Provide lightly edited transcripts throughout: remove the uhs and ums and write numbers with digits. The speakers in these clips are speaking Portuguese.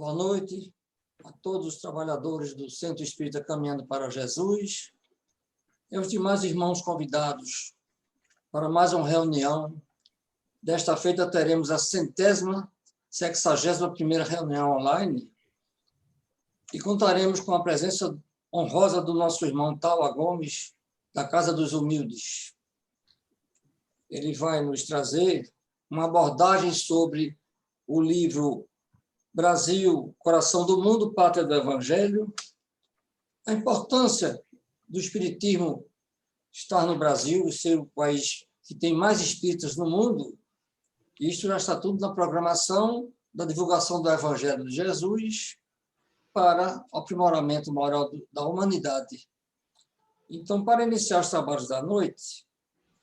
Boa noite a todos os trabalhadores do Centro Espírita Caminhando para Jesus e aos demais irmãos convidados para mais uma reunião. Desta feita teremos a 161ª reunião online e contaremos com a presença honrosa do nosso irmão Taua Gomes, da Casa dos Humildes. Ele vai nos trazer uma abordagem sobre o livro Brasil, Coração do Mundo, Pátria do Evangelho, a importância do espiritismo estar no Brasil, ser o país que tem mais espíritas no mundo. Isso já está tudo na programação da divulgação do Evangelho de Jesus para o aprimoramento moral da humanidade. Então, para iniciar os trabalhos da noite,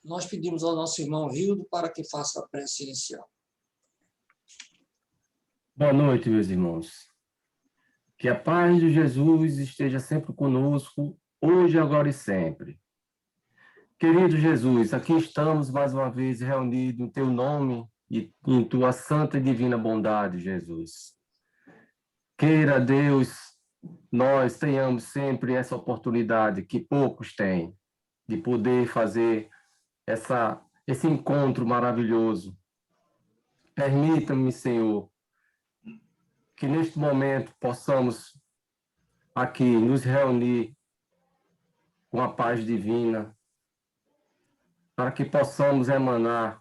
nós pedimos ao nosso irmão Rildo para que faça a prece inicial. Boa noite, meus irmãos. Que a paz de Jesus esteja sempre conosco, hoje, agora e sempre. Querido Jesus, aqui estamos mais uma vez reunidos em Teu nome e em Tua santa e divina bondade, Jesus. Queira, Deus, nós tenhamos sempre essa oportunidade que poucos têm, de poder fazer esse encontro maravilhoso. Permita-me, Senhor, que neste momento possamos aqui nos reunir com a paz divina, para que possamos emanar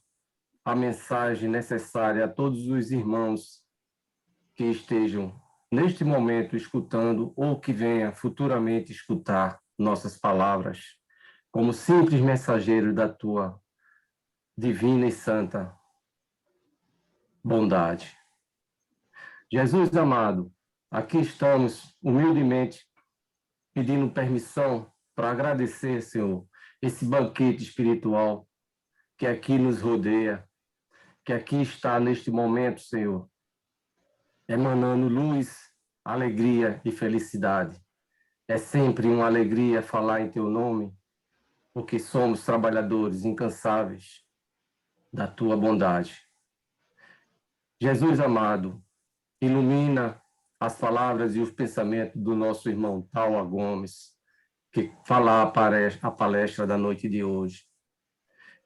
a mensagem necessária a todos os irmãos que estejam neste momento escutando ou que venham futuramente escutar nossas palavras, como simples mensageiros da Tua divina e santa bondade. Jesus amado, aqui estamos humildemente pedindo permissão para agradecer, Senhor, esse banquete espiritual que aqui nos rodeia, que aqui está neste momento, Senhor, emanando luz, alegria e felicidade. É sempre uma alegria falar em Teu nome, porque somos trabalhadores incansáveis da Tua bondade. Jesus amado, ilumina as palavras e os pensamentos do nosso irmão Taua Gomes, que falar a palestra da noite de hoje.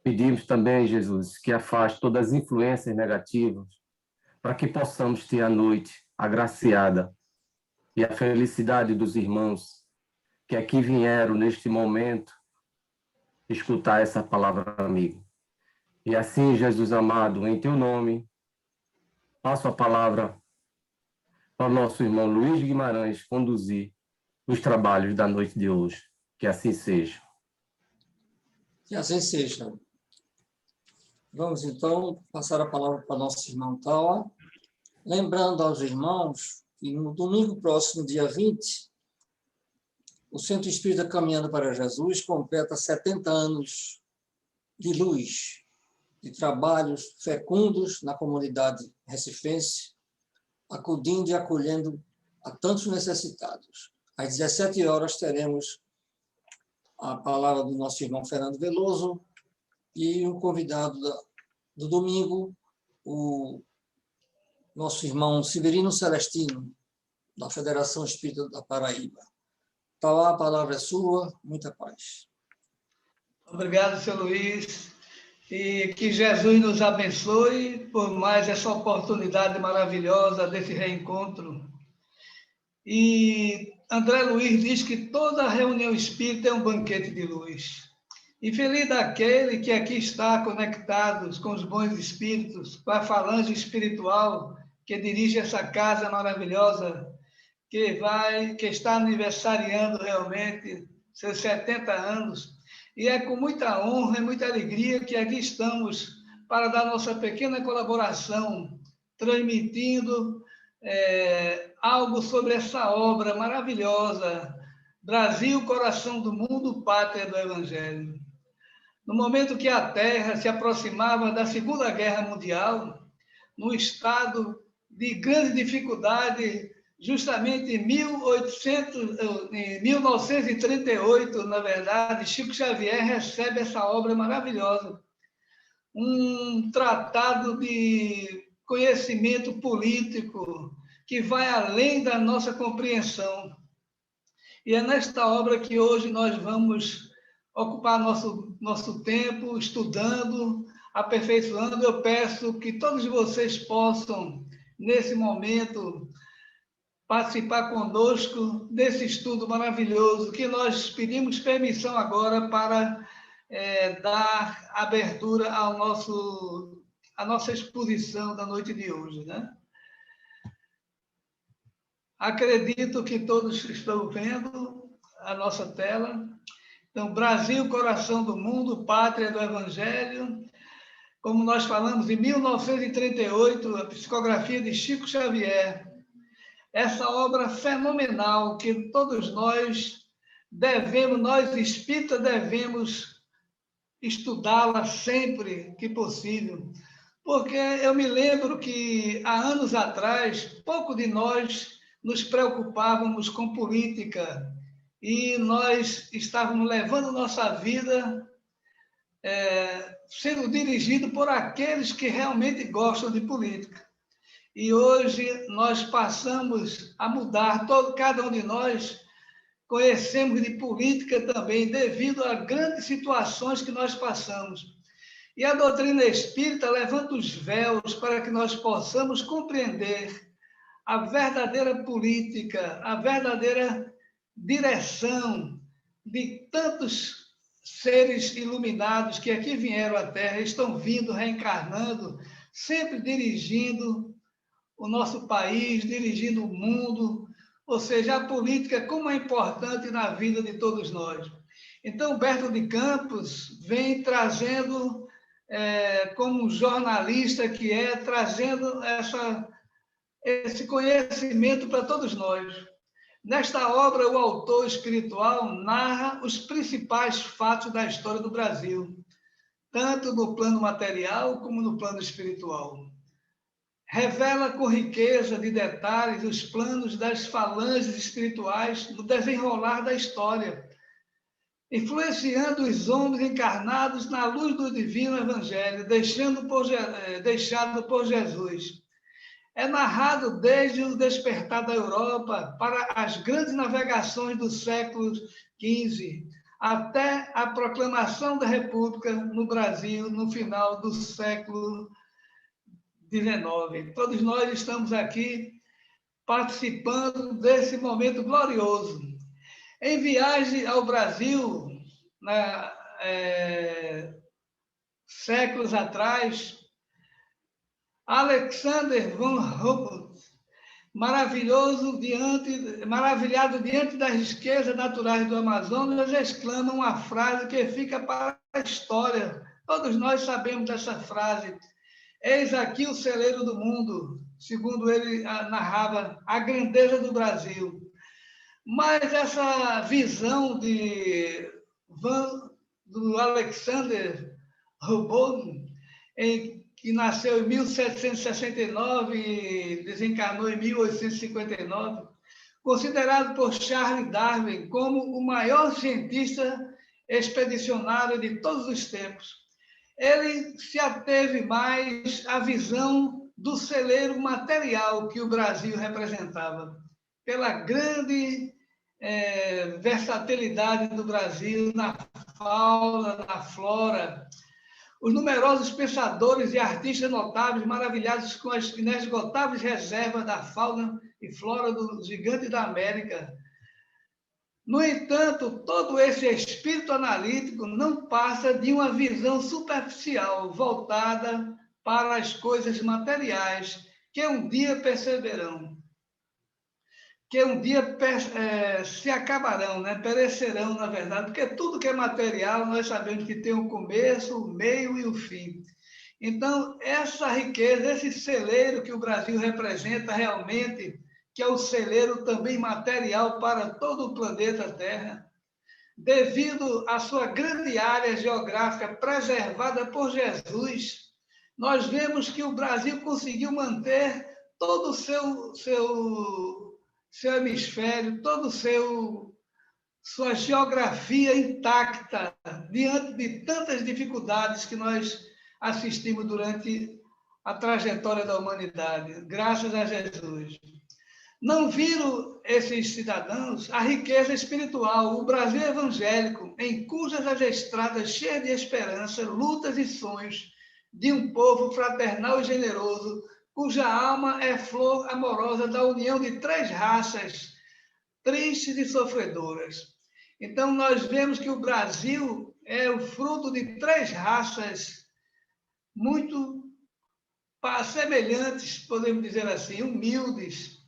Pedimos também, Jesus, que afaste todas as influências negativas, para que possamos ter a noite agraciada e a felicidade dos irmãos que aqui vieram neste momento escutar essa palavra amiga. E assim, Jesus amado, em Teu nome, passo a palavra para o nosso irmão Luiz Guimarães conduzir os trabalhos da noite de hoje. Que assim seja. Que assim seja. Vamos, então, passar a palavra para o nosso irmão Taua, lembrando aos irmãos que no domingo próximo, dia 20, o Centro Espírita Caminhando para Jesus completa 70 anos de luz, de trabalhos fecundos na comunidade recifense, acudindo e acolhendo a tantos necessitados. Às 17 horas teremos a palavra do nosso irmão Fernando Veloso e um convidado do domingo, o nosso irmão Severino Celestino, da Federação Espírita da Paraíba. Então, a palavra é sua, muita paz. Obrigado, seu Luiz. E que Jesus nos abençoe por mais essa oportunidade maravilhosa desse reencontro. E André Luiz diz que toda reunião espírita é um banquete de luz. E feliz daquele que aqui está conectado com os bons espíritos, com a falange espiritual que dirige essa casa maravilhosa, que está aniversariando realmente seus 70 anos. E é com muita honra e muita alegria que aqui estamos para dar nossa pequena colaboração, transmitindo algo sobre essa obra maravilhosa, Brasil, Coração do Mundo, Pátria do Evangelho. No momento que a Terra se aproximava da Segunda Guerra Mundial, num estado de grande dificuldade, justamente em 1938, na verdade, Chico Xavier recebe essa obra maravilhosa, um tratado de conhecimento político que vai além da nossa compreensão. E é nesta obra que hoje nós vamos ocupar nosso tempo estudando, aperfeiçoando. Eu peço que todos vocês possam, nesse momento, participar conosco desse estudo maravilhoso, que nós pedimos permissão agora para dar abertura à nossa exposição da noite de hoje, né? Acredito que todos estão vendo a nossa tela. Então, Brasil, coração do mundo, pátria do Evangelho. Como nós falamos, em 1938, a psicografia de Chico Xavier. Essa obra fenomenal que todos nós espíritas, devemos estudá-la sempre que possível. Porque eu me lembro que, há anos atrás, pouco de nós nos preocupávamos com política e nós estávamos levando nossa vida sendo dirigido por aqueles que realmente gostam de política. E hoje nós passamos a mudar, cada um de nós conhecemos de política também, devido a grandes situações que nós passamos. E a doutrina espírita levanta os véus para que nós possamos compreender a verdadeira política, a verdadeira direção de tantos seres iluminados que aqui vieram à Terra, estão vindo, reencarnando, sempre dirigindo o nosso país, dirigindo o mundo, ou seja, a política como é importante na vida de todos nós. Então, Humberto de Campos vem trazendo, como um jornalista que trazendo esse conhecimento para todos nós. Nesta obra, o autor espiritual narra os principais fatos da história do Brasil, tanto no plano material como no plano espiritual. Revela com riqueza de detalhes os planos das falanges espirituais no desenrolar da história, influenciando os homens encarnados na luz do divino Evangelho, deixado por Jesus. É narrado desde o despertar da Europa para as grandes navegações do século XV, até a proclamação da República no Brasil no final do século XIX. Todos nós estamos aqui participando desse momento glorioso. Em viagem ao Brasil, séculos atrás, Alexander von Humboldt, maravilhado diante das riquezas naturais do Amazonas, exclama uma frase que fica para a história. Todos nós sabemos dessa frase. Eis aqui o celeiro do mundo, segundo ele narrava a grandeza do Brasil. Mas essa visão do Alexander Humboldt, que nasceu em 1769 e desencarnou em 1859, considerado por Charles Darwin como o maior cientista expedicionário de todos os tempos. Ele se ateve mais à visão do celeiro material que o Brasil representava, pela grande versatilidade do Brasil na fauna, na flora. Os numerosos pensadores e artistas notáveis, maravilhados com as inesgotáveis reservas da fauna e flora do gigante da América. No entanto, todo esse espírito analítico não passa de uma visão superficial, voltada para as coisas materiais, que um dia perceberão, que um dia se acabarão, né? Perecerão, na verdade, porque tudo que é material, nós sabemos que tem um começo, um meio e um fim. Então, essa riqueza, esse celeiro que o Brasil representa realmente, que é o celeiro também material para todo o planeta Terra, devido à sua grande área geográfica preservada por Jesus, nós vemos que o Brasil conseguiu manter todo o seu hemisfério, sua geografia intacta, diante de tantas dificuldades que nós assistimos durante a trajetória da humanidade, graças a Jesus. Não viram esses cidadãos a riqueza espiritual, o Brasil evangélico, em cujas as estradas cheias de esperança, lutas e sonhos de um povo fraternal e generoso, cuja alma é flor amorosa da união de 3 raças tristes e sofredoras. Então, nós vemos que o Brasil é o fruto de 3 raças muito semelhantes, podemos dizer assim, humildes.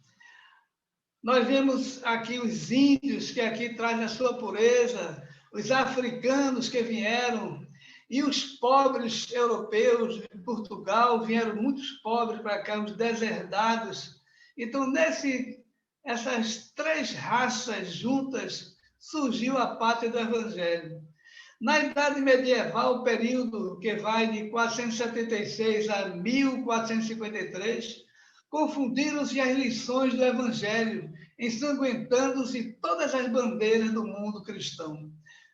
Nós vemos aqui os índios, que aqui trazem a sua pureza, os africanos que vieram, e os pobres europeus de Portugal, vieram muitos pobres para cá, os deserdados. Então, essas 3 raças juntas, surgiu a pátria do Evangelho. Na Idade Medieval, período que vai de 476 a 1453, confundiram-se as lições do Evangelho, ensanguentando-se todas as bandeiras do mundo cristão.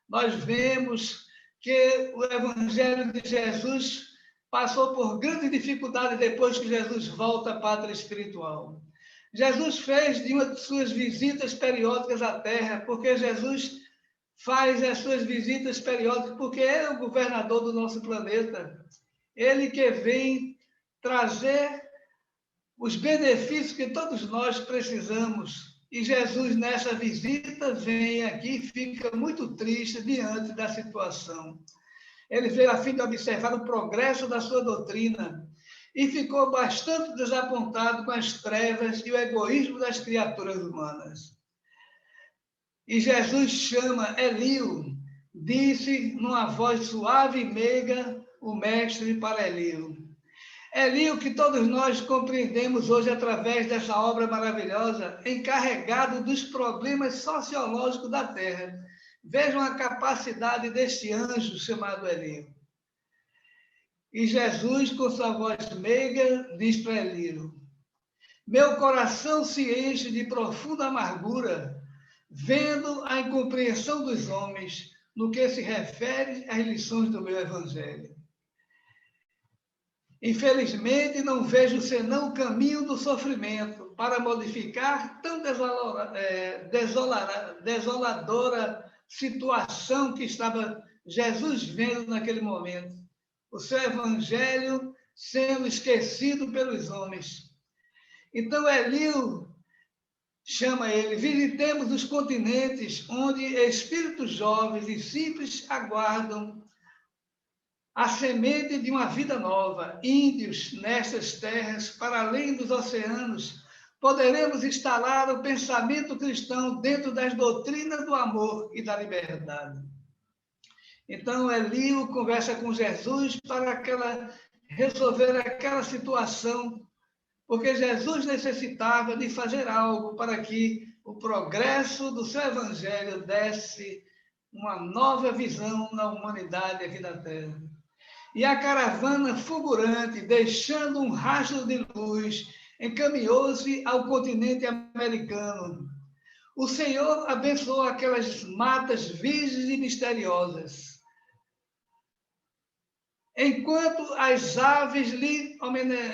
Nós vemos que o Evangelho de Jesus passou por grandes dificuldades depois que Jesus volta à pátria espiritual. Jesus fez de uma de suas visitas periódicas à Terra, porque Jesus faz as suas visitas periódicas, porque ele é o governador do nosso planeta. Ele que vem trazer os benefícios que todos nós precisamos. E Jesus, nessa visita, vem aqui e fica muito triste diante da situação. Ele veio a fim de observar o progresso da sua doutrina e ficou bastante desapontado com as trevas e o egoísmo das criaturas humanas. E Jesus chama Eliu, disse numa voz suave e meiga o mestre para Eliu. Eliu, que todos nós compreendemos hoje através dessa obra maravilhosa, encarregado dos problemas sociológicos da Terra. Vejam a capacidade deste anjo chamado Eliu. E Jesus, com sua voz meiga, diz para Eliu: meu coração se enche de profunda amargura, vendo a incompreensão dos homens no que se refere às lições do meu Evangelho. Infelizmente, não vejo senão o caminho do sofrimento para modificar tão desoladora situação que estava Jesus vendo naquele momento. O seu Evangelho sendo esquecido pelos homens. Então, Eliu chama ele: visitemos os continentes onde espíritos jovens e simples aguardam a semente de uma vida nova. Índios, nestas terras, para além dos oceanos, poderemos instalar o pensamento cristão dentro das doutrinas do amor e da liberdade. Então, Eliu conversa com Jesus para resolver aquela situação, porque Jesus necessitava de fazer algo para que o progresso do seu Evangelho desse uma nova visão na humanidade aqui na Terra. E a caravana fulgurante, deixando um rastro de luz, encaminhou-se ao continente americano. O Senhor abençoou aquelas matas virgens e misteriosas. Enquanto as aves lhe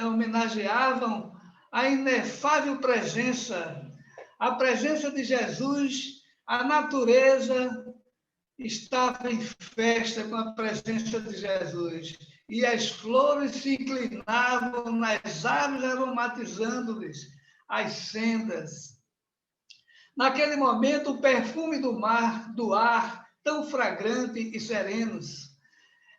homenageavam a inefável presença, a presença de Jesus, a natureza estava em festa com a presença de Jesus. E as flores se inclinavam nas árvores, aromatizando-lhes as sendas. Naquele momento, o perfume do ar, tão fragrante e serenos.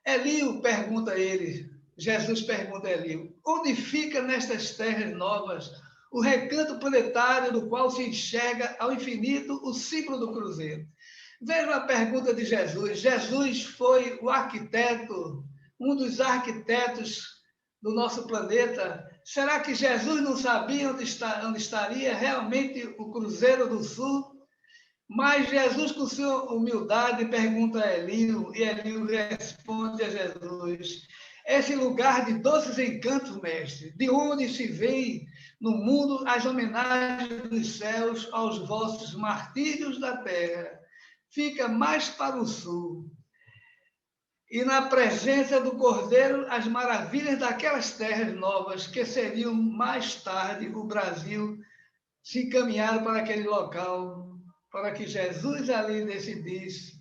Eliu, pergunta ele, Jesus pergunta a Eliu: onde fica nestas terras novas o recanto planetário do qual se enxerga ao infinito o símbolo do cruzeiro? Veja a pergunta de Jesus. Jesus foi o arquiteto, um dos arquitetos do nosso planeta. Será que Jesus não sabia onde estaria realmente o Cruzeiro do Sul? Mas Jesus, com sua humildade, pergunta a Eliu, e Eliu responde a Jesus: esse lugar de doces encantos, mestre, de onde se vê no mundo as homenagens dos céus aos vossos martírios da terra, fica mais para o sul. E na presença do Cordeiro, as maravilhas daquelas terras novas que seriam mais tarde o Brasil se encaminharam para aquele local, para que Jesus ali decidisse: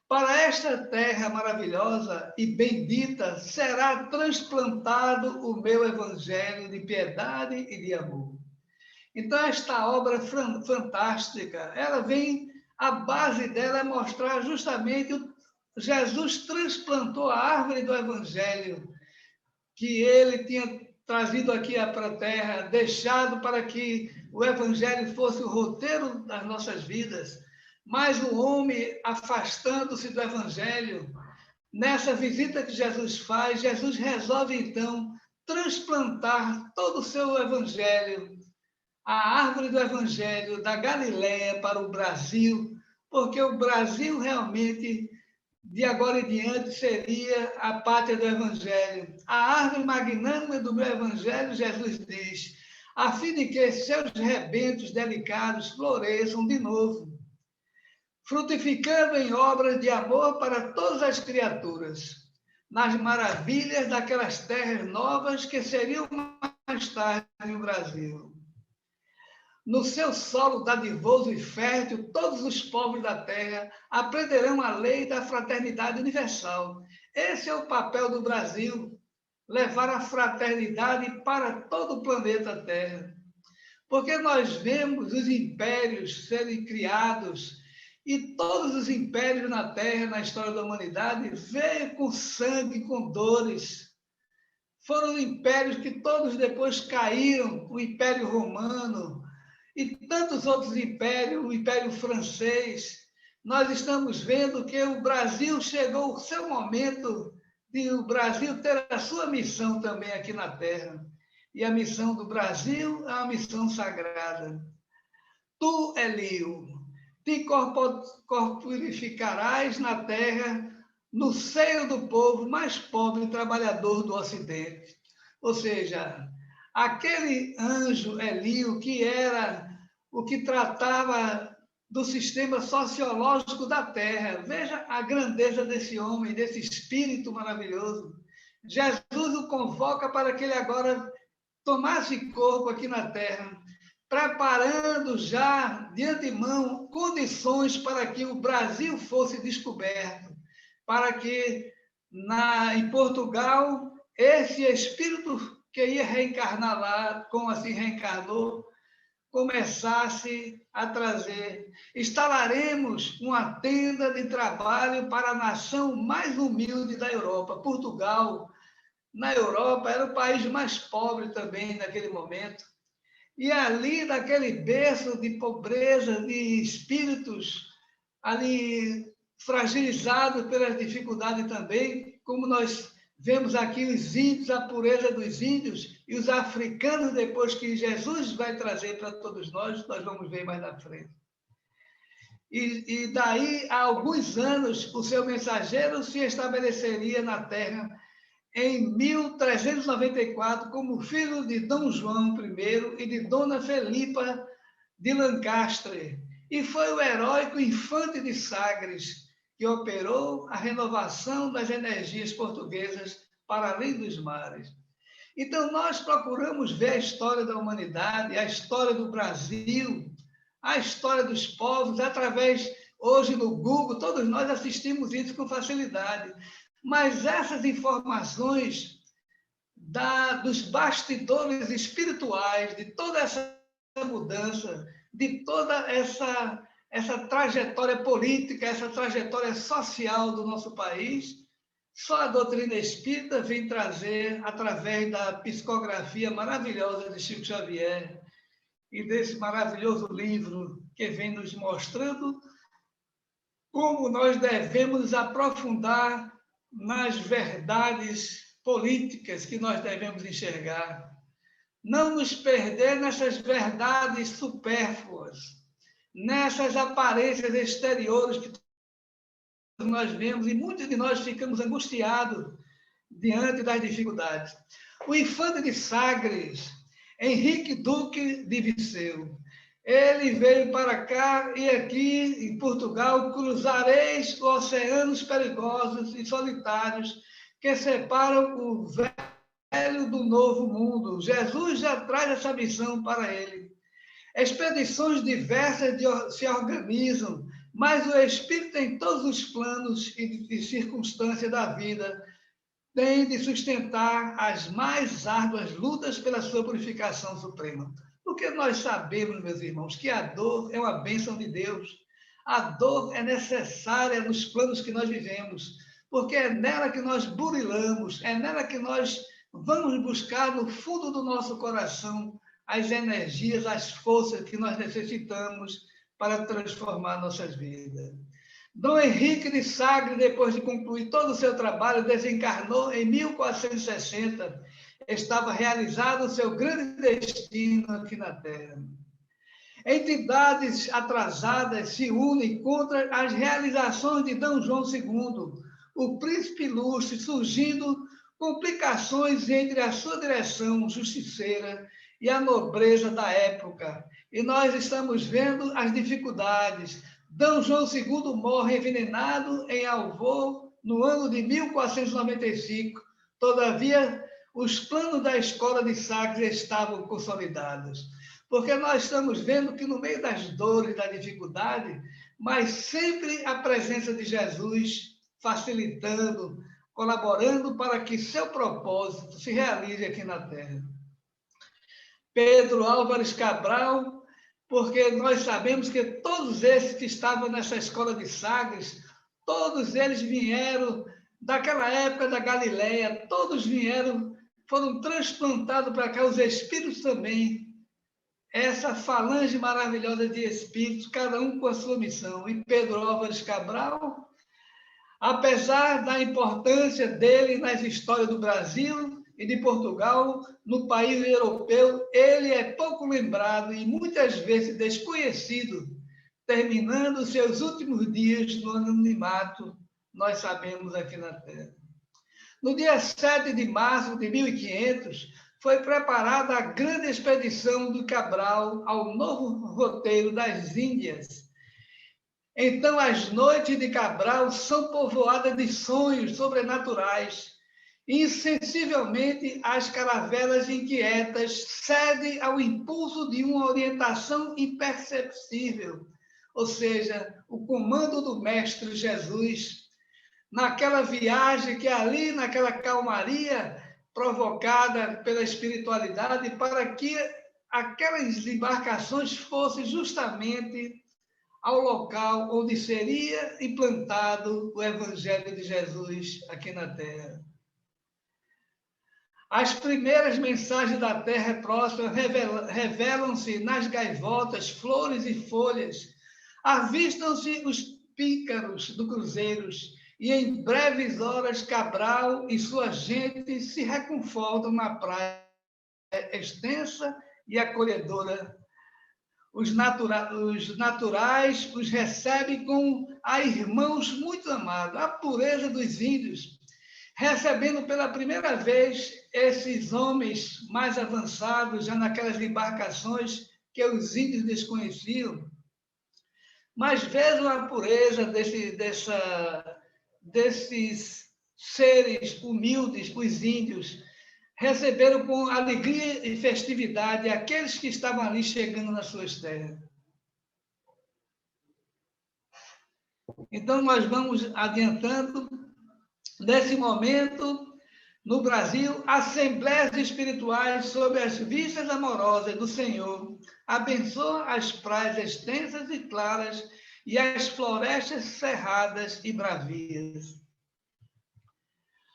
para esta terra maravilhosa e bendita será transplantado o meu evangelho de piedade e de amor. Então, esta obra fantástica, ela vem, a base dela é mostrar justamente Jesus transplantou a árvore do evangelho que ele tinha trazido aqui para a terra, deixado para que o evangelho fosse o roteiro das nossas vidas. Mas o homem, afastando-se do evangelho, nessa visita que Jesus faz, Jesus resolve, então, transplantar todo o seu evangelho, a árvore do evangelho da Galileia para o Brasil, porque o Brasil realmente, de agora em diante, seria a pátria do evangelho. A árvore magnânima do meu evangelho, Jesus diz, a fim de que seus rebentos delicados floresçam de novo, frutificando em obras de amor para todas as criaturas, nas maravilhas daquelas terras novas que seriam mais tarde no Brasil. No seu solo dadivoso e fértil, todos os povos da terra aprenderão a lei da fraternidade universal. Esse é o papel do Brasil, levar a fraternidade para todo o planeta Terra. Porque nós vemos os impérios serem criados, e todos os impérios na Terra, na história da humanidade, veio com sangue, com dores. Foram impérios que todos depois caíram, o Império Romano e tantos outros impérios, o Império Francês. Nós estamos vendo que o Brasil chegou o seu momento de o Brasil ter a sua missão também aqui na Terra. E a missão do Brasil é uma missão sagrada. Tu, Elio, te corporificarás na terra, no seio do povo mais pobre e trabalhador do Ocidente. Ou seja, aquele anjo Elio, que era o que tratava do sistema sociológico da Terra. Veja a grandeza desse homem, desse espírito maravilhoso. Jesus o convoca para que ele agora tomasse corpo aqui na Terra, preparando já de antemão condições para que o Brasil fosse descoberto, para que em Portugal esse espírito que ia reencarnar lá, como assim reencarnou, começasse a trazer. Instalaremos uma tenda de trabalho para a nação mais humilde da Europa. Portugal, na Europa, era o país mais pobre também naquele momento. E ali, naquele berço de pobreza, de espíritos ali fragilizados pelas dificuldades também, como nós vemos aqui os índios, a pureza dos índios e os africanos, depois que Jesus vai trazer para todos nós vamos ver mais na frente. E daí, há alguns anos, o seu mensageiro se estabeleceria na Terra em 1394 como filho de Dom João I e de Dona Felipa de Lancaster, e foi o heróico infante de Sagres que operou a renovação das energias portuguesas para além dos mares. Então, nós procuramos ver a história da humanidade, a história do Brasil, a história dos povos, através, hoje no Google, todos nós assistimos isso com facilidade. Mas essas informações dos bastidores espirituais, de toda essa mudança, de toda essa trajetória política, essa trajetória social do nosso país, só a doutrina espírita vem trazer através da psicografia maravilhosa de Chico Xavier e desse maravilhoso livro que vem nos mostrando como nós devemos aprofundar nas verdades políticas que nós devemos enxergar. Não nos perder nessas verdades supérfluas, nessas aparências exteriores que nós vemos, e muitos de nós ficamos angustiados diante das dificuldades. O infante de Sagres, Henrique Duque de Viseu, ele veio para cá e aqui em Portugal cruzareis oceanos perigosos e solitários que separam o velho do novo mundo. Jesus já traz essa missão para ele. Expedições diversas se organizam, mas o Espírito, em todos os planos e circunstâncias da vida, tem de sustentar as mais árduas lutas pela sua purificação suprema. Porque nós sabemos, meus irmãos, que a dor é uma bênção de Deus. A dor é necessária nos planos que nós vivemos, porque é nela que nós burilamos, é nela que nós vamos buscar no fundo do nosso coração as energias, as forças que nós necessitamos para transformar nossas vidas. Dom Henrique de Sagres, depois de concluir todo o seu trabalho, desencarnou em 1460. Estava realizado o seu grande destino aqui na Terra. Entidades atrasadas se unem contra as realizações de D. João II, o príncipe ilustre, surgindo complicações entre a sua direção justiceira e a nobreza da época. E nós estamos vendo as dificuldades. D. João II morre envenenado em Alvor no ano de 1495. Todavia, os planos da escola de Sagres estavam consolidados. Porque nós estamos vendo que no meio das dores, da dificuldade, mas sempre a presença de Jesus facilitando, colaborando para que seu propósito se realize aqui na Terra. Pedro Álvares Cabral, porque nós sabemos que todos esses que estavam nessa escola de Sagres, todos eles vieram daquela época da Galileia, todos vieram, foram transplantados para cá, os espíritos também, essa falange maravilhosa de espíritos, cada um com a sua missão. E Pedro Álvares Cabral, apesar da importância dele nas histórias do Brasil e de Portugal, no país europeu, ele é pouco lembrado e muitas vezes desconhecido, terminando seus últimos dias no anonimato, nós sabemos aqui na Terra. No dia 7 de março de 1500, foi preparada a grande expedição do Cabral ao novo roteiro das Índias. Então, as noites de Cabral são povoadas de sonhos sobrenaturais. Insensivelmente, as caravelas inquietas cedem ao impulso de uma orientação imperceptível, ou seja, o comando do Mestre Jesus, naquela viagem que ali, naquela calmaria provocada pela espiritualidade, para que aquelas embarcações fossem justamente ao local onde seria implantado o Evangelho de Jesus aqui na Terra. As primeiras mensagens da Terra próxima revelam-se nas gaivotas, flores e folhas. Avistam-se os pícaros do cruzeiros e em breves horas Cabral e sua gente se reconfortam na praia extensa e acolhedora. Os naturais os recebem com a irmãos muito amados, a pureza dos índios, recebendo pela primeira vez esses homens mais avançados, já naquelas embarcações que os índios desconheciam. Mas vejam a pureza desses seres humildes, os índios, receberam com alegria e festividade aqueles que estavam ali chegando nas suas terras. Então, nós vamos adiantando. Nesse momento, no Brasil, assembleias espirituais sob as vistas amorosas do Senhor abençoam as praias extensas e claras e as florestas cerradas e bravias.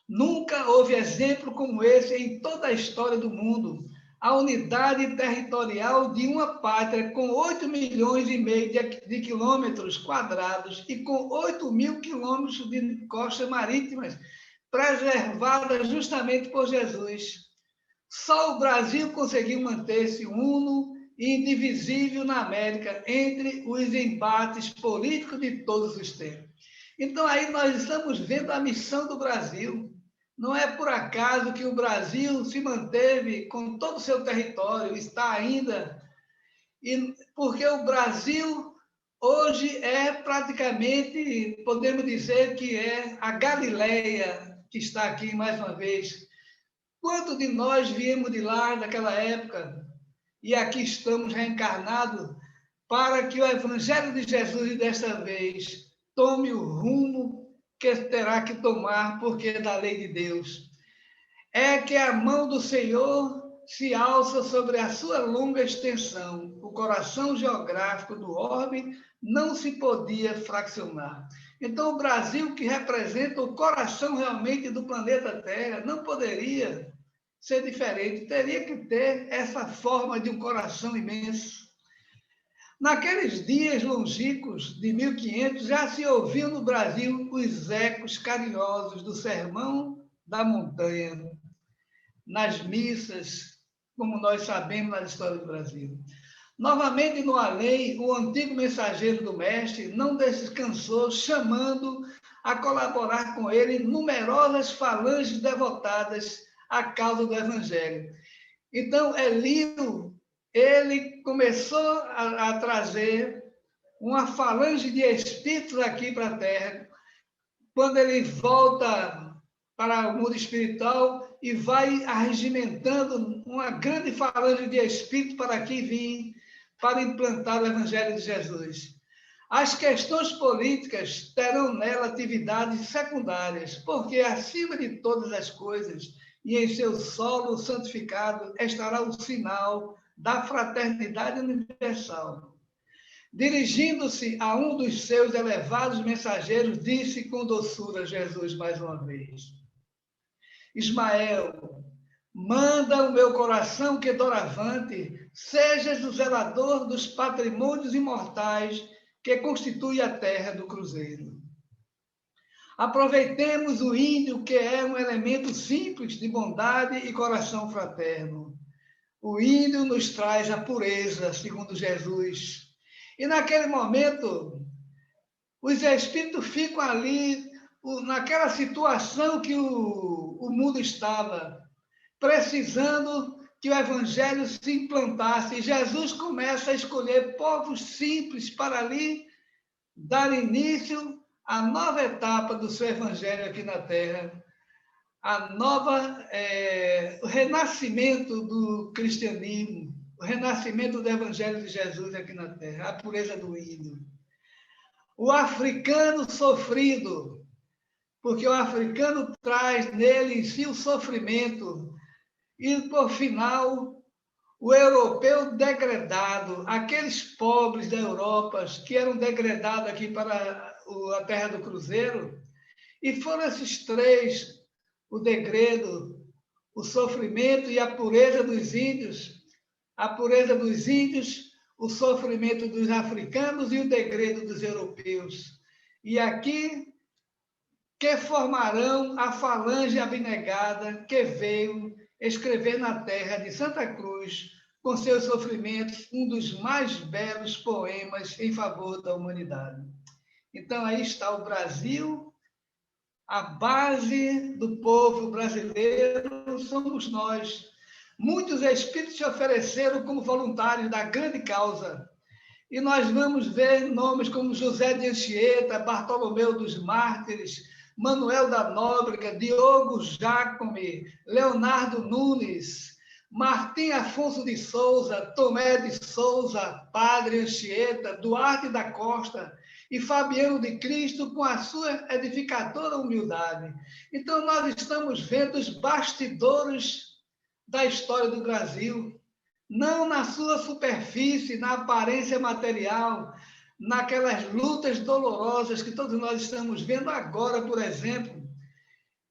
Nunca houve exemplo como esse em toda a história do mundo. A unidade territorial de uma pátria com 8 milhões e meio de quilômetros quadrados e com 8 mil quilômetros de costas marítimas preservadas justamente por Jesus. Só o Brasil conseguiu manter-se uno e indivisível na América entre os embates políticos de todos os tempos. Então, aí nós estamos vendo a missão do Brasil. Não é por acaso que o Brasil se manteve com todo o seu território, está ainda, porque o Brasil hoje é praticamente, podemos dizer que é a Galileia que está aqui mais uma vez. Quantos de nós viemos de lá naquela época? e aqui estamos reencarnados para que o Evangelho de Jesus, desta vez, tome o rumo que terá que tomar, porque é da lei de Deus. É que a mão do Senhor se alça sobre a sua longa extensão. O coração geográfico do orbe não se podia fraccionar. Então, o Brasil, que representa o coração realmente do planeta Terra, não poderia ser diferente, teria que ter essa forma de um coração imenso. Naqueles dias longínquos de 1500, já se ouviam no Brasil os ecos carinhosos do sermão da montanha, nas missas, como nós sabemos na história do Brasil. Novamente, no além, o antigo mensageiro do Mestre não descansou, chamando a colaborar com ele numerosas falanges devotadas à causa do Evangelho. Então, Elio, ele começou a trazer uma falange de espíritos aqui para a Terra, quando ele volta para o mundo espiritual e vai arregimentando uma grande falange de espíritos para aqui vir, para implantar o Evangelho de Jesus. As questões políticas terão nela atividades secundárias, porque acima de todas as coisas e em seu solo santificado estará o sinal da fraternidade universal. Dirigindo-se a um dos seus elevados mensageiros, disse com doçura Jesus mais uma vez: Ismael, manda o meu coração que doravante sejas o zelador dos patrimônios imortais que constitui a terra do cruzeiro. Aproveitemos o índio, que é um elemento simples de bondade e coração fraterno. O índio nos traz a pureza, segundo Jesus. E naquele momento, os espíritos ficam ali, naquela situação que o mundo estava, precisando que o evangelho se implantasse. E Jesus começa a escolher povos simples para ali dar início à nova etapa do seu evangelho aqui na Terra, o renascimento do cristianismo, o renascimento do evangelho de Jesus aqui na Terra, a pureza do índio. O africano sofrido, porque o africano traz nele em si o sofrimento, e, por final, o europeu degradado, aqueles pobres da Europa que eram degradados aqui para a terra do cruzeiro, e foram esses três, o degredo, o sofrimento e a pureza dos índios, o sofrimento dos africanos e o degredo dos europeus. E aqui que formarão a falange abnegada que veio escrever na terra de Santa Cruz, com seus sofrimentos, um dos mais belos poemas em favor da humanidade. Então, aí está o Brasil, a base do povo brasileiro somos nós. Muitos espíritos se ofereceram como voluntários da grande causa. E nós vamos ver nomes como José de Anchieta, Bartolomeu dos Mártires, Manuel da Nóbrega, Diogo Jacome, Leonardo Nunes, Martim Afonso de Souza, Tomé de Souza, Padre Anchieta, Duarte da Costa e Fabiano de Cristo, com a sua edificadora humildade. Então, nós estamos vendo os bastidores da história do Brasil, não na sua superfície, na aparência material, naquelas lutas dolorosas que todos nós estamos vendo agora, por exemplo,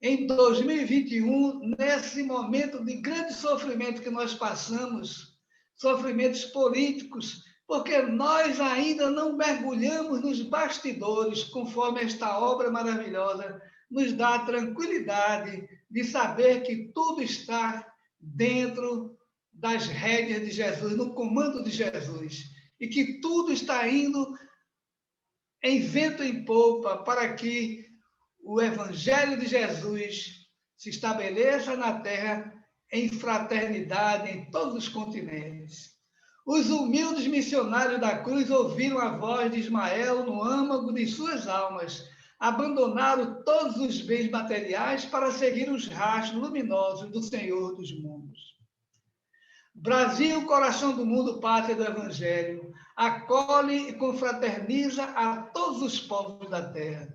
em 2021, nesse momento de grande sofrimento que nós passamos, sofrimentos políticos, porque nós ainda não mergulhamos nos bastidores, conforme esta obra maravilhosa nos dá a tranquilidade de saber que tudo está dentro das rédeas de Jesus, no comando de Jesus, e que tudo está indo em vento em popa para que o Evangelho de Jesus se estabeleça na Terra em fraternidade em todos os continentes. Os humildes missionários da cruz ouviram a voz de Ismael no âmago de suas almas, abandonaram todos os bens materiais para seguir os rastros luminosos do Senhor dos mundos. Brasil, coração do mundo, pátria do Evangelho, acolhe e confraterniza a todos os povos da terra.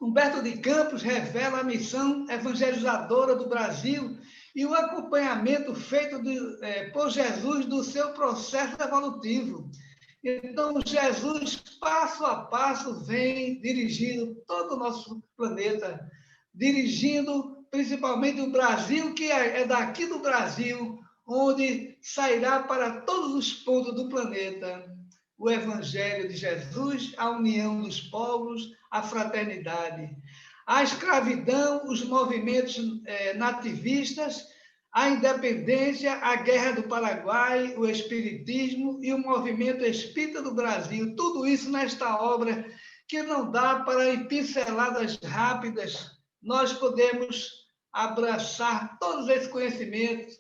Humberto de Campos revela a missão evangelizadora do Brasil e o acompanhamento feito por Jesus do seu processo evolutivo. Então, Jesus, passo a passo, vem dirigindo todo o nosso planeta, dirigindo principalmente o Brasil, que é daqui do Brasil, onde sairá para todos os pontos do planeta o Evangelho de Jesus, a união dos povos, a fraternidade. A escravidão, os movimentos nativistas, a independência, a Guerra do Paraguai, o Espiritismo e o movimento espírita do Brasil, tudo isso nesta obra que não dá para, em pinceladas rápidas, nós podemos abraçar todos esses conhecimentos.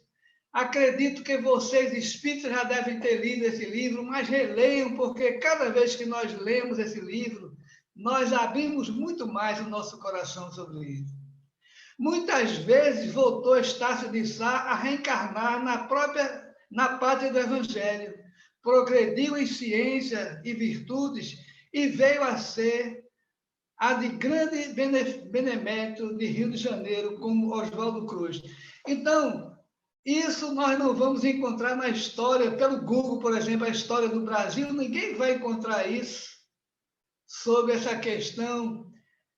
Acredito que vocês, espíritas, já devem ter lido esse livro, mas releiam, porque cada vez que nós lemos esse livro, nós abrimos muito mais o nosso coração sobre isso. Muitas vezes voltou Estácio de Sá a reencarnar na pátria do Evangelho, progrediu em ciência e virtudes e veio a ser a de grande benemérito de Rio de Janeiro, como Oswaldo Cruz. Então, isso nós não vamos encontrar na história, pelo Google, por exemplo, a história do Brasil, ninguém vai encontrar isso sobre essa questão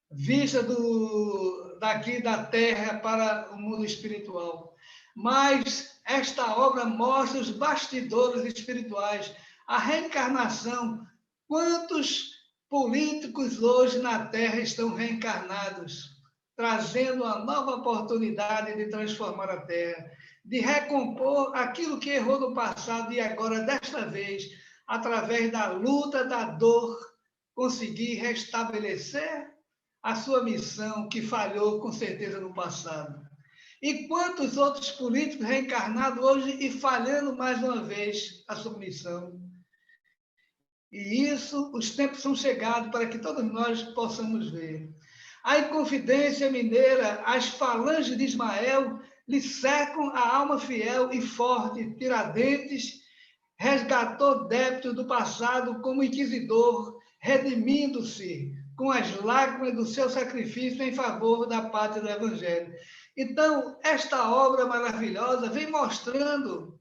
vista daqui da Terra para o mundo espiritual. Mas esta obra mostra os bastidores espirituais, a reencarnação. Quantos políticos hoje na Terra estão reencarnados, trazendo uma nova oportunidade de transformar a Terra, de recompor aquilo que errou no passado e agora, desta vez, através da luta, da dor, conseguir restabelecer a sua missão que falhou com certeza no passado. E quantos outros políticos reencarnados hoje e falhando mais uma vez a sua missão. E isso, os tempos são chegados para que todos nós possamos ver. A Inconfidência Mineira, as falanges de Ismael lhe cercam a alma fiel e forte. Tiradentes resgatou débitos do passado como inquisidor, redimindo-se com as lágrimas do seu sacrifício em favor da pátria do Evangelho. Então, esta obra maravilhosa vem mostrando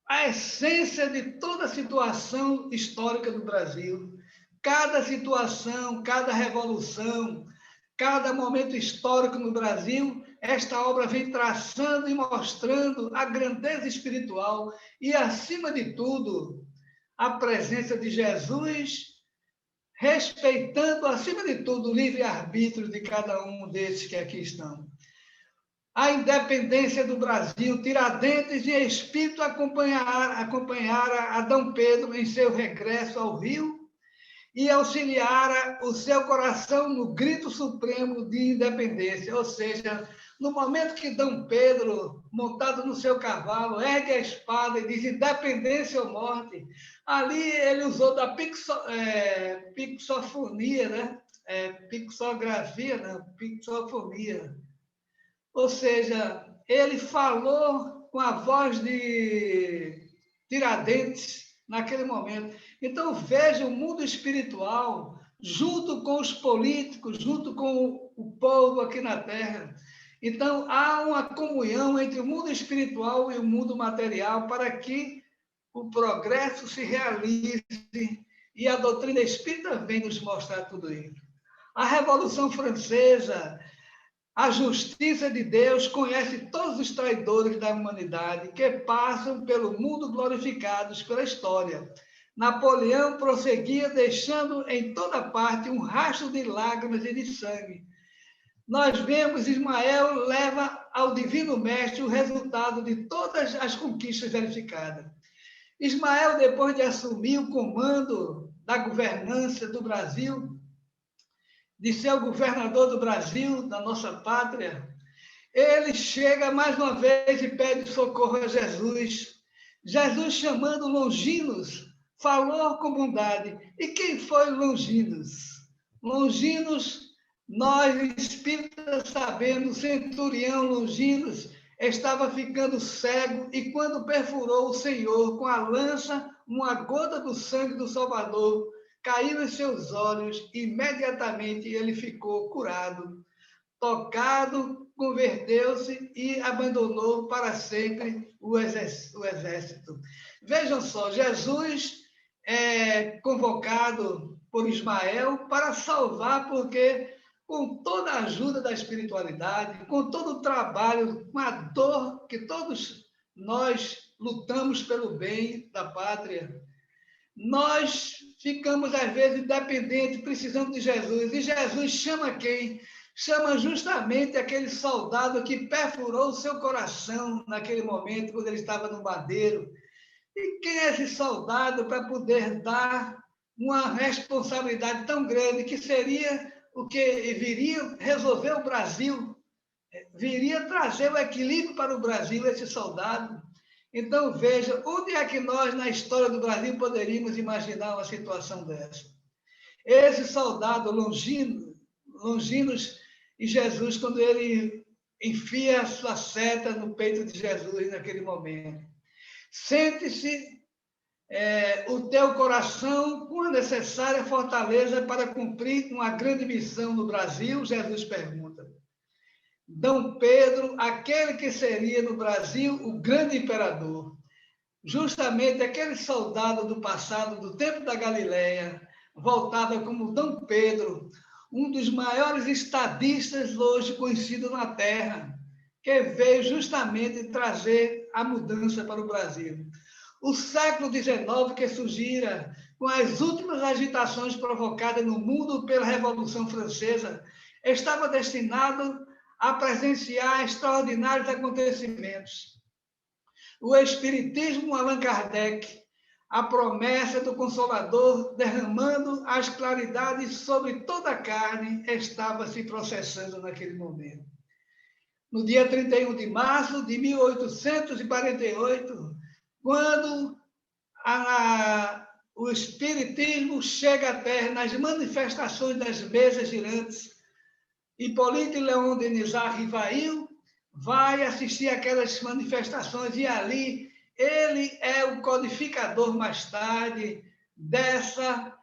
a essência de toda a situação histórica do Brasil. Cada situação, cada revolução, cada momento histórico no Brasil, esta obra vem traçando e mostrando a grandeza espiritual e, acima de tudo, a presença de Jesus, respeitando, acima de tudo, o livre-arbítrio de cada um desses que aqui estão. A independência do Brasil, Tiradentes em espírito acompanhara a D. Pedro em seu regresso ao Rio e auxiliara o seu coração no grito supremo de independência, ou seja, no momento que D. Pedro, montado no seu cavalo, ergue a espada e diz independência ou morte, ali ele usou da pixofonia, né? Pixografia, não, pixofonia. Ou seja, ele falou com a voz de Tiradentes naquele momento. Então, veja o mundo espiritual junto com os políticos, junto com o povo aqui na Terra. Então, há uma comunhão entre o mundo espiritual e o mundo material para que o progresso se realize e a doutrina espírita vem nos mostrar tudo isso. A Revolução Francesa, a justiça de Deus conhece todos os traidores da humanidade que passam pelo mundo glorificados pela história. Napoleão prosseguia deixando em toda parte um rastro de lágrimas e de sangue. Nós vemos Ismael leva ao Divino Mestre o resultado de todas as conquistas verificadas. Ismael, depois de assumir o comando da governança do Brasil, de ser o governador do Brasil, da nossa pátria, ele chega mais uma vez e pede socorro a Jesus. Jesus, chamando Longinos, falou com bondade. E quem foi Longinos? Longinos, nós espíritas sabemos, centurião Longinos, estava ficando cego e quando perfurou o Senhor com a lança, uma gota do sangue do Salvador caiu em seus olhos, imediatamente ele ficou curado. Tocado, converteu-se e abandonou para sempre o exército. Vejam só, Jesus é convocado por Ismael para salvar, porque com toda a ajuda da espiritualidade, com todo o trabalho, com a dor que todos nós lutamos pelo bem da pátria, nós ficamos, às vezes, dependentes, precisando de Jesus. E Jesus chama quem? Chama justamente aquele soldado que perfurou o seu coração naquele momento, quando ele estava no madeiro. E quem é esse soldado para poder dar uma responsabilidade tão grande, que seria o que viria resolver o Brasil, viria trazer o equilíbrio para o Brasil, esse soldado? Então, veja, onde é que nós, na história do Brasil, poderíamos imaginar uma situação dessa? Esse soldado Longinos e Jesus, quando ele enfia a sua seta no peito de Jesus naquele momento. Sente-se o teu coração com a necessária fortaleza para cumprir uma grande missão no Brasil? Jesus pergunta. Dom Pedro, aquele que seria no Brasil o grande imperador, justamente aquele soldado do passado, do tempo da Galileia, voltava como Dom Pedro, um dos maiores estadistas hoje conhecido na Terra, que veio justamente trazer a mudança para o Brasil. O século XIX, que surgira com as últimas agitações provocadas no mundo pela Revolução Francesa, estava destinado a presenciar extraordinários acontecimentos. O Espiritismo, Allan Kardec, a promessa do Consolador, derramando as claridades sobre toda a carne, estava se processando naquele momento. No dia 31 de março de 1848, quando o Espiritismo chega à Terra nas manifestações das mesas girantes, Hippolyte Léon Denis Rivail vai assistir aquelas manifestações e ali ele é o codificador mais tarde dessa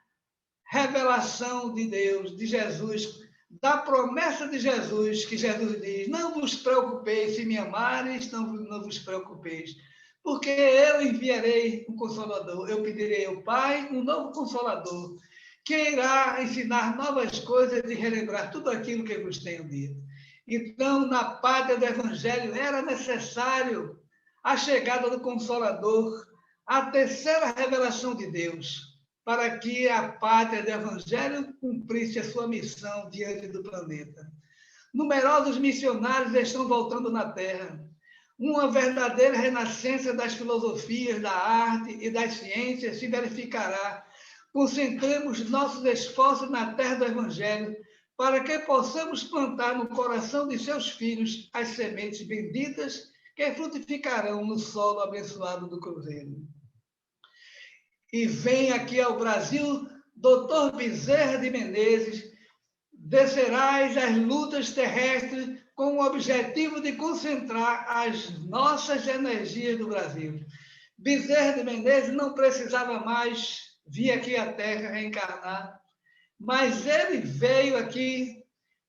revelação de Deus, de Jesus, da promessa de Jesus, que Jesus diz: não vos preocupeis, se me amares, não vos preocupeis, porque eu enviarei um Consolador, eu pedirei ao Pai um novo Consolador, que irá ensinar novas coisas e relembrar tudo aquilo que vos tenho dito. Então, na pátria do Evangelho, era necessário a chegada do Consolador, a terceira revelação de Deus, para que a pátria do Evangelho cumprisse a sua missão diante do planeta. Numerosos missionários estão voltando na Terra. Uma verdadeira renascença das filosofias, da arte e das ciências se verificará. Concentremos nossos esforços na terra do Evangelho para que possamos plantar no coração de seus filhos as sementes benditas que frutificarão no solo abençoado do Cruzeiro. E vem aqui ao Brasil, Dr. Bezerra de Menezes, descerás as lutas terrestres com o objetivo de concentrar as nossas energias do Brasil. Bezerra de Menezes não precisava mais vir aqui à Terra reencarnar, mas ele veio aqui,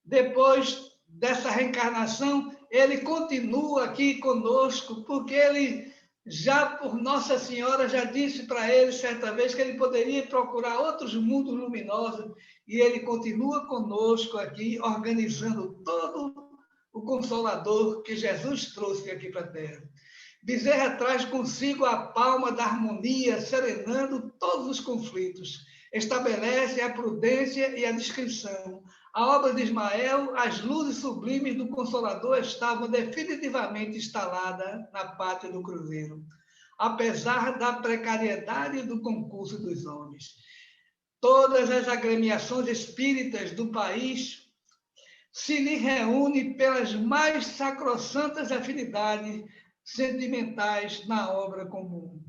depois dessa reencarnação, ele continua aqui conosco, porque ele já, por Nossa Senhora, já disse para ele certa vez que ele poderia procurar outros mundos luminosos, e ele continua conosco aqui, organizando todo o Consolador que Jesus trouxe aqui para a Terra. Bezerra traz consigo a palma da harmonia, serenando todos os conflitos. Estabelece a prudência e a discrição. A obra de Ismael, as luzes sublimes do Consolador estavam definitivamente instaladas na pátria do Cruzeiro, apesar da precariedade do concurso dos homens. Todas as agremiações espíritas do país se lhe reúnem pelas mais sacrossantas afinidades sentimentais na obra comum.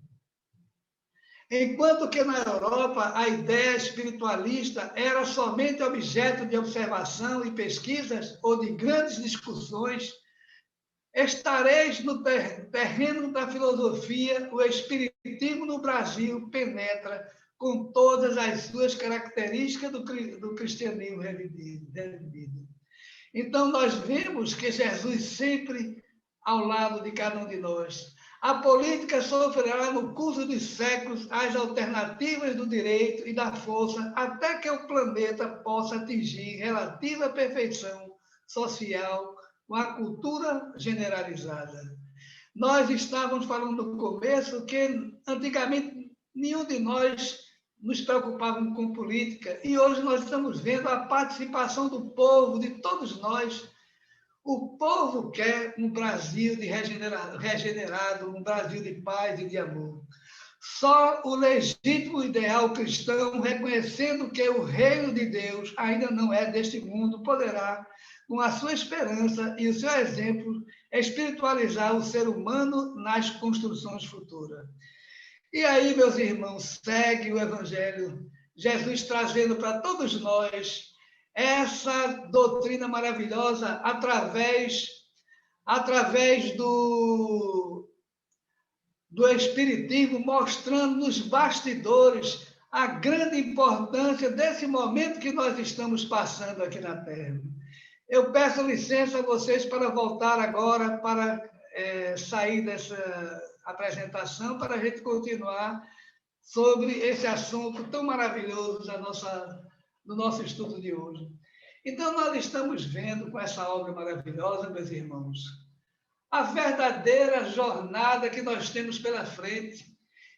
Enquanto que na Europa a ideia espiritualista era somente objeto de observação e pesquisas ou de grandes discussões, estareis no terreno da filosofia, o espiritismo no Brasil penetra com todas as suas características do cristianismo revivido. Então, nós vemos que Jesus sempre ao lado de cada um de nós. A política sofrerá no curso dos séculos as alternativas do direito e da força até que o planeta possa atingir relativa perfeição social com a cultura generalizada. Nós estávamos falando no começo que antigamente nenhum de nós nos preocupávamos com política e hoje nós estamos vendo a participação do povo, de todos nós. O povo quer um Brasil de regenerado, um Brasil de paz e de amor. Só o legítimo ideal cristão, reconhecendo que o reino de Deus ainda não é deste mundo, poderá, com a sua esperança e o seu exemplo, espiritualizar o ser humano nas construções futuras. E aí, meus irmãos, segue o Evangelho, Jesus trazendo para todos nós essa doutrina maravilhosa através do Espiritismo, mostrando nos bastidores a grande importância desse momento que nós estamos passando aqui na Terra. Eu peço licença a vocês para voltar agora, para sair dessa apresentação, para a gente continuar sobre esse assunto tão maravilhoso do nosso estudo de hoje. Então, nós estamos vendo com essa obra maravilhosa, meus irmãos, a verdadeira jornada que nós temos pela frente.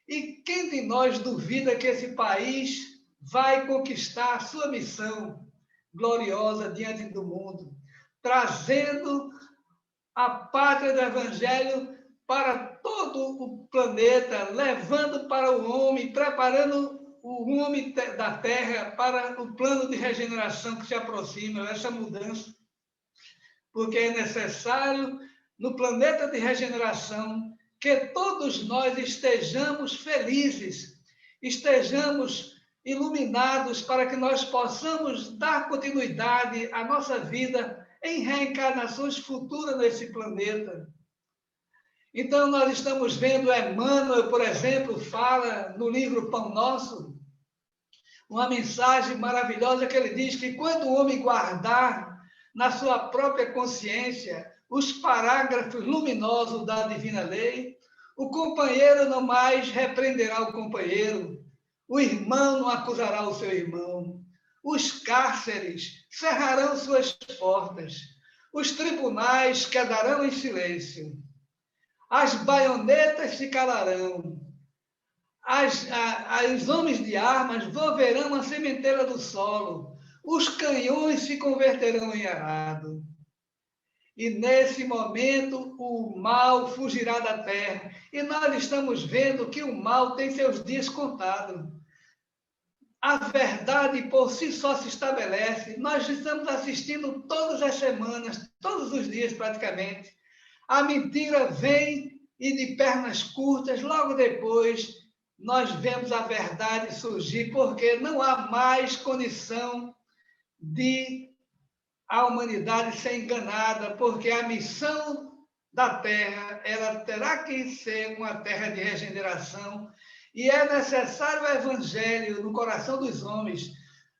E quem de nós duvida que esse país vai conquistar a sua missão gloriosa diante do mundo, trazendo a pátria do Evangelho para todo o planeta, levando para o homem, preparando o homem da Terra para o plano de regeneração que se aproxima, essa mudança, porque é necessário, no planeta de regeneração, que todos nós estejamos felizes, estejamos iluminados para que nós possamos dar continuidade à nossa vida em reencarnações futuras nesse planeta. Então, nós estamos vendo Emmanuel, por exemplo, fala no livro Pão Nosso, uma mensagem maravilhosa que ele diz que quando o homem guardar na sua própria consciência os parágrafos luminosos da divina lei, o companheiro não mais repreenderá o companheiro, o irmão não acusará o seu irmão, os cárceres cerrarão suas portas, os tribunais quedarão em silêncio, as baionetas se calarão, os homens de armas volverão à sementeira do solo, os canhões se converterão em arado. E nesse momento o mal fugirá da terra. E nós estamos vendo que o mal tem seus dias contados. A verdade por si só se estabelece. Nós estamos assistindo todas as semanas, todos os dias praticamente. A mentira vem e de pernas curtas, logo depois nós vemos a verdade surgir, porque não há mais condição de a humanidade ser enganada, porque a missão da Terra, ela terá que ser uma terra de regeneração, e é necessário o Evangelho no coração dos homens.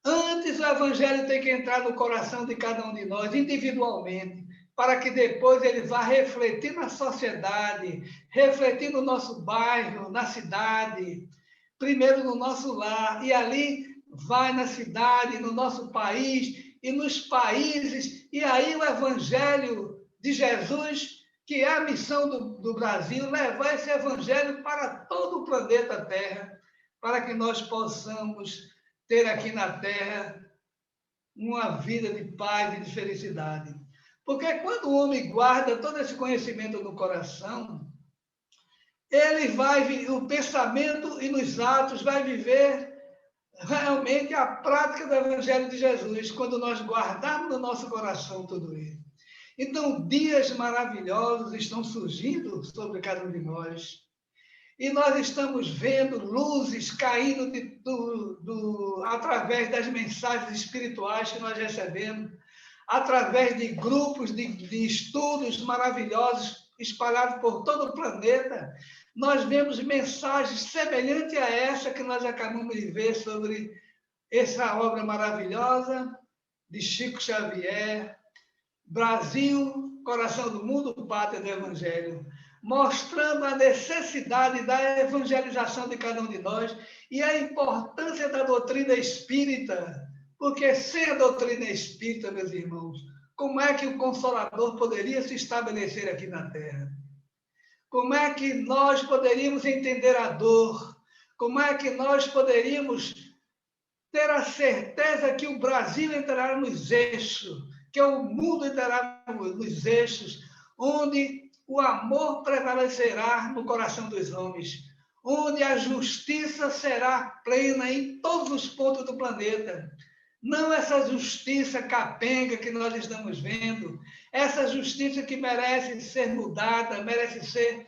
Antes o Evangelho tem que entrar no coração de cada um de nós, individualmente, para que depois ele vá refletir na sociedade, refletir no nosso bairro, na cidade, primeiro no nosso lar, e ali vai na cidade, no nosso país e nos países, e aí o Evangelho de Jesus, que é a missão do Brasil, levar esse Evangelho para todo o planeta Terra, para que nós possamos ter aqui na Terra uma vida de paz e de felicidade. Porque quando o homem guarda todo esse conhecimento no coração, ele vai, o pensamento e nos atos vai viver realmente a prática do Evangelho de Jesus, quando nós guardarmos no nosso coração tudo isso. Então, dias maravilhosos estão surgindo sobre cada um de nós. E nós estamos vendo luzes caindo através das mensagens espirituais que nós recebemos, através de grupos de estudos maravilhosos espalhados por todo o planeta, nós vemos mensagens semelhantes a essa que nós acabamos de ver sobre essa obra maravilhosa de Chico Xavier, Brasil, Coração do Mundo, Pátria do Evangelho, mostrando a necessidade da evangelização de cada um de nós e a importância da doutrina espírita, porque sem a doutrina espírita, meus irmãos, como é que o Consolador poderia se estabelecer aqui na Terra? Como é que nós poderíamos entender a dor? Como é que nós poderíamos ter a certeza que o Brasil entrará nos eixos, que o mundo entrará nos eixos, onde o amor prevalecerá no coração dos homens, onde a justiça será plena em todos os pontos do planeta. Não essa justiça capenga que nós estamos vendo, essa justiça que merece ser mudada, merece ser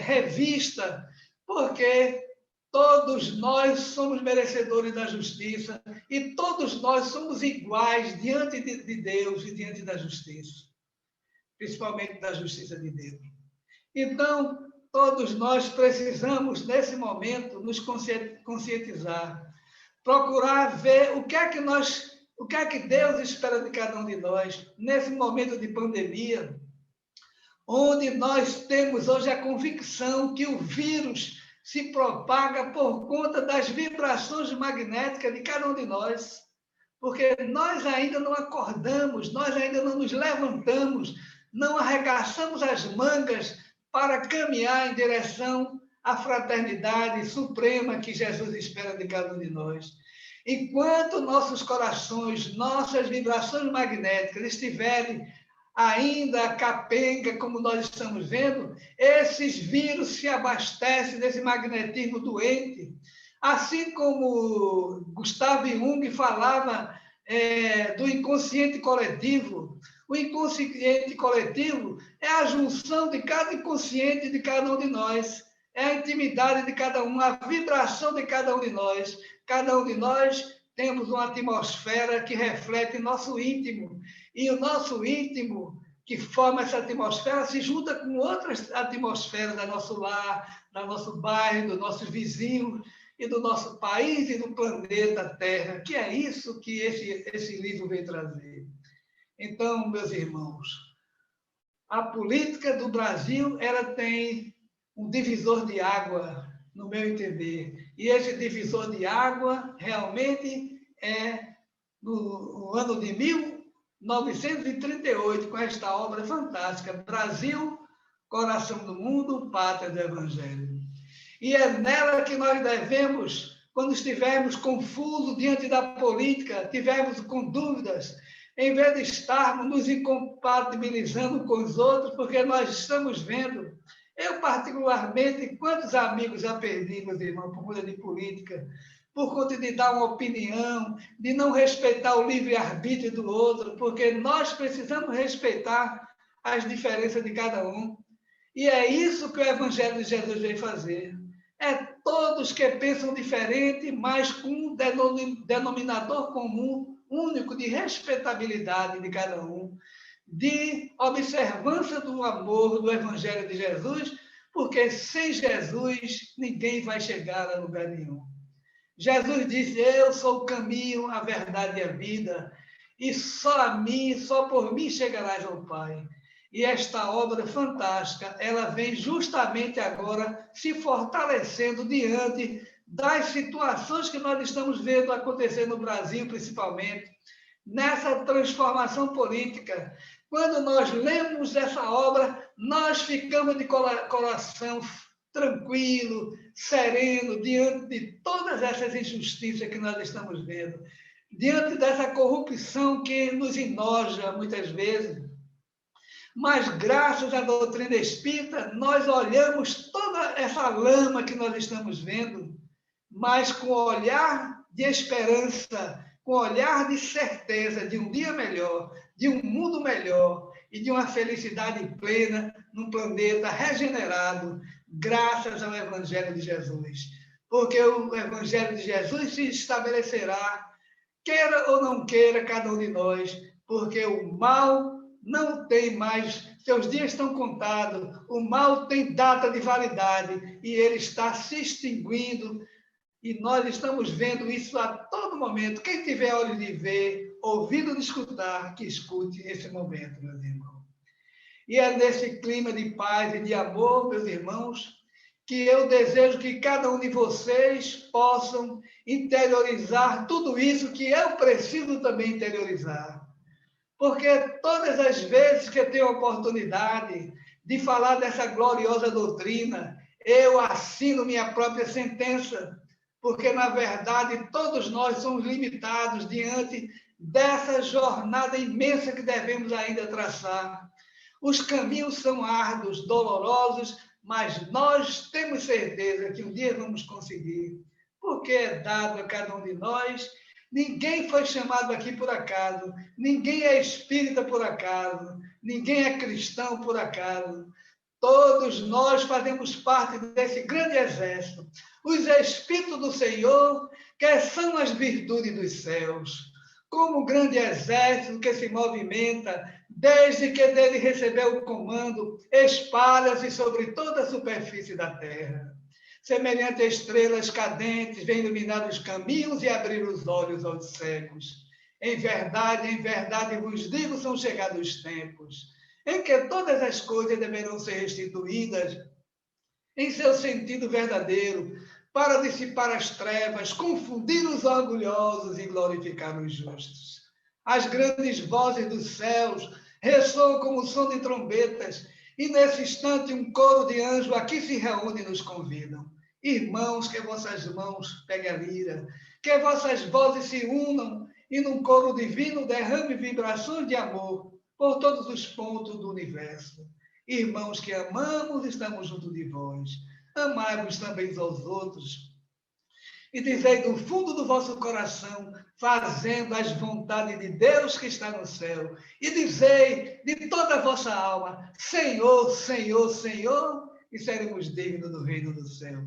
revista, porque todos nós somos merecedores da justiça e todos nós somos iguais diante de Deus e diante da justiça, principalmente da justiça de Deus. Então, todos nós precisamos, nesse momento, nos conscientizar, procurar ver o que é que Deus espera de cada um de nós, nesse momento de pandemia, onde nós temos hoje a convicção que o vírus se propaga por conta das vibrações magnéticas de cada um de nós, porque nós ainda não acordamos, nós ainda não nos levantamos, não arregaçamos as mangas para caminhar em direção à fraternidade suprema que Jesus espera de cada um de nós. Enquanto nossos corações, nossas vibrações magnéticas estiverem ainda capenga, como nós estamos vendo, esses vírus se abastecem desse magnetismo doente. Assim como Gustavo Jung falava do inconsciente coletivo, o inconsciente coletivo é a junção de cada inconsciente de cada um de nós, é a intimidade de cada um, a vibração de cada um de nós. Cada um de nós temos uma atmosfera que reflete nosso íntimo, e o nosso íntimo, que forma essa atmosfera, se junta com outras atmosferas do nosso lar, do nosso bairro, do nosso vizinho, e do nosso país e do planeta Terra, que é isso que esse livro vem trazer. Então, meus irmãos, a política do Brasil, ela tem um divisor de água, no meu entender, e esse divisor de água realmente é no ano de 1938, com esta obra fantástica, Brasil, Coração do Mundo, Pátria do Evangelho. E é nela que nós devemos, quando estivermos confusos diante da política, estivermos com dúvidas, em vez de estarmos nos incompatibilizando com os outros, porque nós estamos vendo, eu particularmente, quantos amigos já perdi, meus irmãos, por conta de política, por conta de dar uma opinião, de não respeitar o livre-arbítrio do outro, porque nós precisamos respeitar as diferenças de cada um. E é isso que o Evangelho de Jesus veio fazer. É todos que pensam diferente, mas com um denominador comum, único, de respeitabilidade de cada um, de observância do amor do Evangelho de Jesus, porque sem Jesus ninguém vai chegar a lugar nenhum. Jesus disse: eu sou o caminho, a verdade e a vida, e só a mim, só por mim chegarás ao Pai. E esta obra fantástica, ela vem justamente agora se fortalecendo diante das situações que nós estamos vendo acontecer no Brasil, principalmente, nessa transformação política. Quando nós lemos essa obra, nós ficamos de coração tranquilo, sereno, diante de todas essas injustiças que nós estamos vendo, diante dessa corrupção que nos enoja muitas vezes. Mas, graças à doutrina espírita, nós olhamos toda essa lama que nós estamos vendo, mas com olhar de esperança, com olhar de certeza de um dia melhor, de um mundo melhor e de uma felicidade plena num planeta regenerado, graças ao Evangelho de Jesus. Porque o Evangelho de Jesus se estabelecerá, queira ou não queira cada um de nós, porque o mal não tem mais, seus dias estão contados, o mal tem data de validade e ele está se extinguindo e nós estamos vendo isso a todo momento. Quem tiver olhos de ver, ouvido de escutar, que escute esse momento, meus irmãos. E é nesse clima de paz e de amor, meus irmãos, que eu desejo que cada um de vocês possam interiorizar tudo isso que eu preciso também interiorizar. Porque todas as vezes que eu tenho a oportunidade de falar dessa gloriosa doutrina, eu assino minha própria sentença, porque, na verdade, todos nós somos limitados diante dessa jornada imensa que devemos ainda traçar. Os caminhos são árduos, dolorosos, mas nós temos certeza que um dia vamos conseguir, porque é dado a cada um de nós. Ninguém foi chamado aqui por acaso, ninguém é espírita por acaso, ninguém é cristão por acaso. Todos nós fazemos parte desse grande exército. Os Espíritos do Senhor, que são as virtudes dos céus, como um grande exército que se movimenta, desde que dele recebeu o comando, espalha-se sobre toda a superfície da terra. Semelhante a estrelas cadentes, vem iluminar os caminhos e abrir os olhos aos cegos. Em verdade vos digo, são chegados os tempos em que todas as coisas deverão ser restituídas em seu sentido verdadeiro, para dissipar as trevas, confundir os orgulhosos e glorificar os justos. As grandes vozes dos céus ressoam como o som de trombetas, e nesse instante um coro de anjos aqui se reúne e nos convidam. Irmãos, que vossas mãos peguem a lira, que vossas vozes se unam e num coro divino derrame vibrações de amor por todos os pontos do universo. Irmãos que amamos, estamos junto de vós. Amai-vos também uns aos outros. E dizei do fundo do vosso coração, fazendo as vontades de Deus que está no céu. E dizei de toda a vossa alma, Senhor, Senhor, Senhor, e seremos dignos do reino do céu.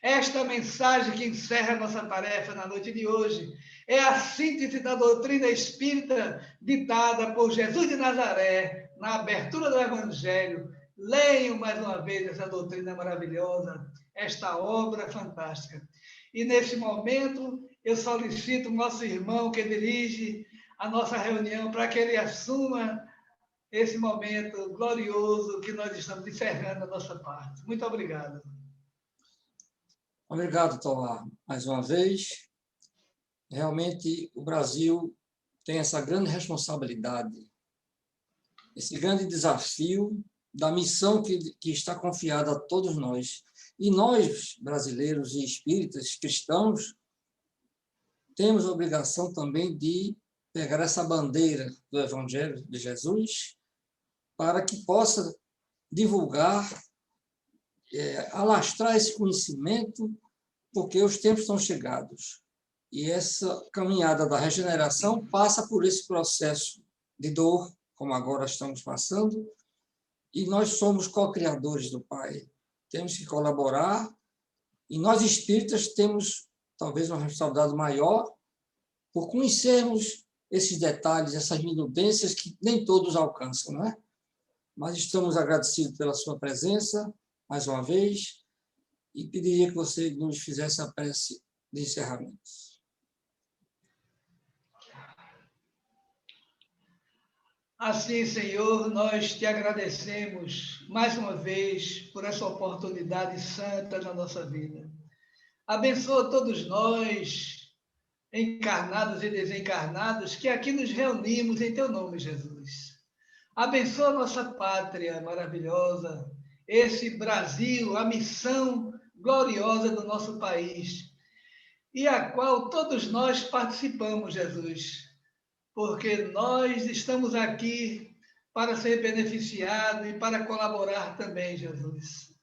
Esta mensagem que encerra a nossa tarefa na noite de hoje é a síntese da doutrina espírita ditada por Jesus de Nazaré na abertura do Evangelho. Leiam mais uma vez essa doutrina maravilhosa, esta obra fantástica. E nesse momento eu solicito o nosso irmão que dirige a nossa reunião para que ele assuma esse momento glorioso que nós estamos encerrando a nossa parte. Muito obrigado. Obrigado, Tovar, mais uma vez. Realmente, o Brasil tem essa grande responsabilidade, esse grande desafio da missão que está confiada a todos nós. E nós, brasileiros e espíritas, cristãos, temos a obrigação também de pegar essa bandeira do Evangelho de Jesus para que possa divulgar, alastrar esse conhecimento, porque os tempos estão chegados. E essa caminhada da regeneração passa por esse processo de dor, como agora estamos passando, e nós somos co-criadores do Pai. Temos que colaborar, e nós espíritas temos talvez uma responsabilidade maior por conhecermos esses detalhes, essas minudências que nem todos alcançam, não é? Mas estamos agradecidos pela sua presença, mais uma vez, e pediria que você nos fizesse a prece de encerramento. Assim, Senhor, nós te agradecemos mais uma vez por essa oportunidade santa na nossa vida. Abençoa todos nós, encarnados e desencarnados, que aqui nos reunimos em teu nome, Jesus. Abençoa a nossa pátria maravilhosa, esse Brasil, a missão gloriosa do nosso país, e a qual todos nós participamos, Jesus. Porque nós estamos aqui para ser beneficiados e para colaborar também, Jesus.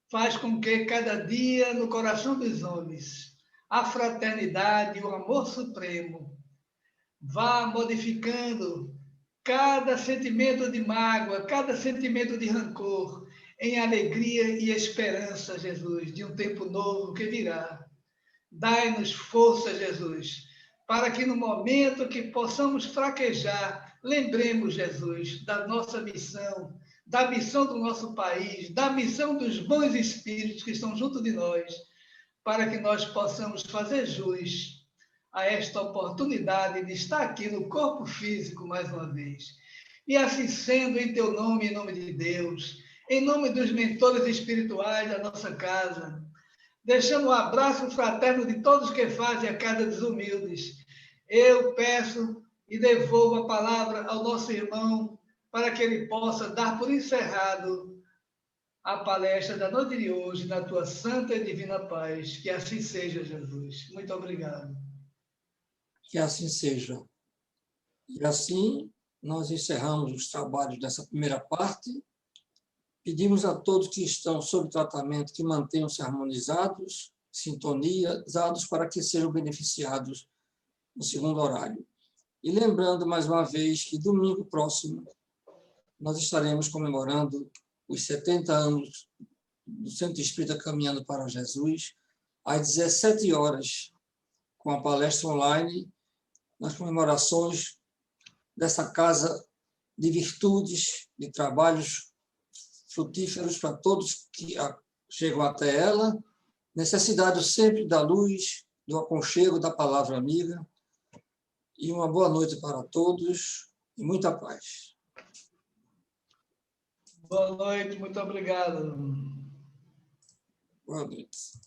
Faz com que cada dia, no coração dos homens, a fraternidade e o amor supremo vá modificando cada sentimento de mágoa, cada sentimento de rancor, em alegria e esperança, Jesus, de um tempo novo que virá. Dai-nos força, Jesus, para que no momento que possamos fraquejar, lembremos, Jesus, da nossa missão, da missão do nosso país, da missão dos bons espíritos que estão junto de nós, para que nós possamos fazer jus a esta oportunidade de estar aqui no corpo físico mais uma vez. E assim sendo, em teu nome, em nome de Deus, em nome dos mentores espirituais da nossa casa, deixando um abraço fraterno de todos que fazem a Casa dos Humildes, eu peço e devolvo a palavra ao nosso irmão para que ele possa dar por encerrado a palestra da noite de hoje, na tua santa e divina paz. Que assim seja, Jesus. Muito obrigado. Que assim seja. E assim, nós encerramos os trabalhos dessa primeira parte. Pedimos a todos que estão sob tratamento que mantenham-se harmonizados, sintonizados, para que sejam beneficiados no segundo horário. E lembrando, mais uma vez, que domingo próximo nós estaremos comemorando os 70 anos do Centro Espírita Caminhando para Jesus, às 17 horas, com a palestra online, nas comemorações dessa casa de virtudes, de trabalhos frutíferos para todos que chegam até ela, necessidade sempre da luz, do aconchego, da palavra amiga, e uma boa noite para todos e muita paz. Boa noite, muito obrigado. Boa noite.